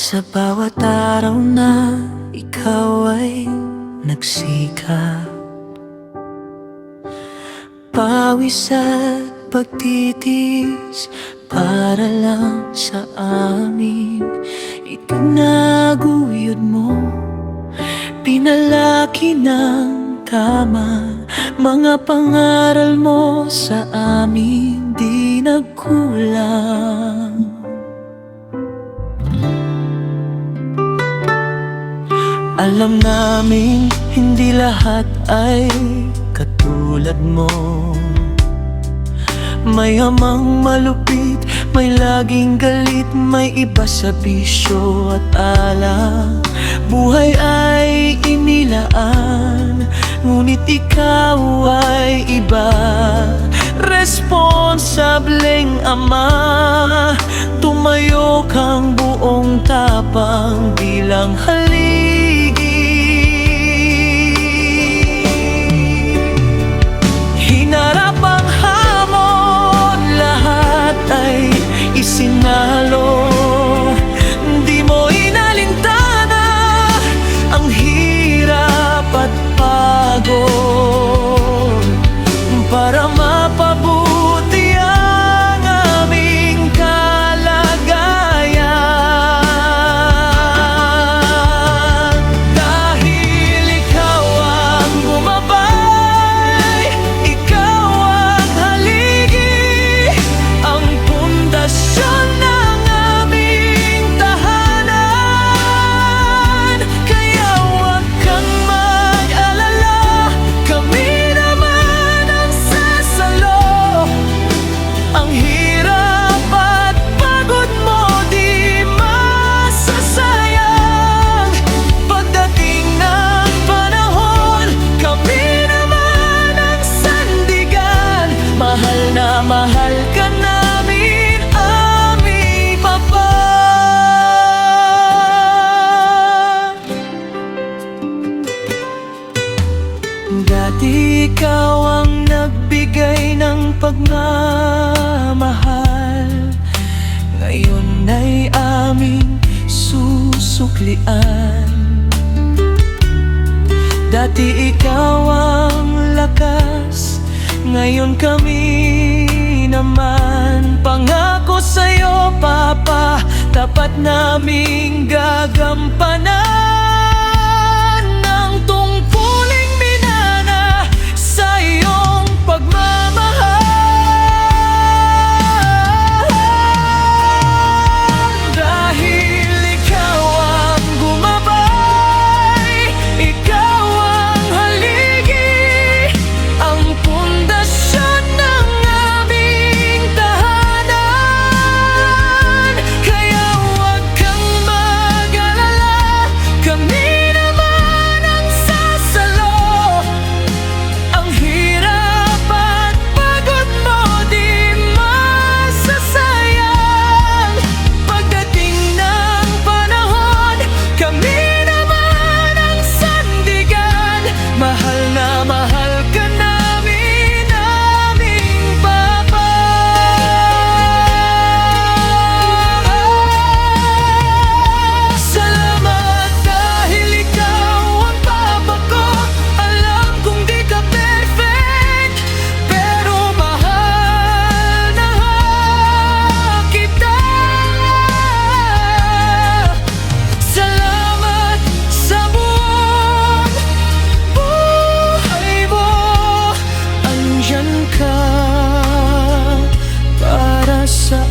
Sa bawat araw na ikaw ay nagsikap, pawis at pagtitis para lang sa amin. Itinaguyod mo, pinalaki ng tama, mga pangaral mo sa amin di nagkulang. Alam naming hindi lahat ay katulad mo, may amang malupit, may laging galit, may iba sa bisyo at alak. Buhay ay inilaan, ngunit ikaw ay iba. Responsableng ama, tumayo kang buong tapang bilang haligi. Hinarap ang hamon, lahat ay isinalo. Di mo inalintana ang hirap at pagod para mapabuti ang aming kalagayan. Dahil ikaw ang gumabay, ikaw ang haligi, ang pundasyon ng aming tahanan. Kaya huwag kang mag-alala, kami naman ang sasalo. Ang hirap at pagod mo di masasayang. Pagdating ng panahon, kami naman ang sandigan. Mahal na mahal ka namin, aming Papa. Dati ikaw ang nagbigay ng pagmamahal, ngayon ay aming susuklian. Dati ikaw ang lakas, ngayon kami naman. Pangako sa'yo, Papa, tapat naming gagampanan ng tungkuling minana sa iyong pagmamahal. Dahil ikaw ang gumabay, ikaw ang haligi, ang pundasyon ng aming tahanan. Kaya huwag kang mag-alala, kami naman ang sasalo. Ang hirap at pagod mo di masasayang. Pagdating ng panahon, kami naman ang sandigan. Mahal na mahal ka namin, aming Papa. Salamat dahil ikaw ang Papa ko. Alam kong di ka perfect, pero mahal na kita. Salamat sa buong buhay mo, andyan ka para sa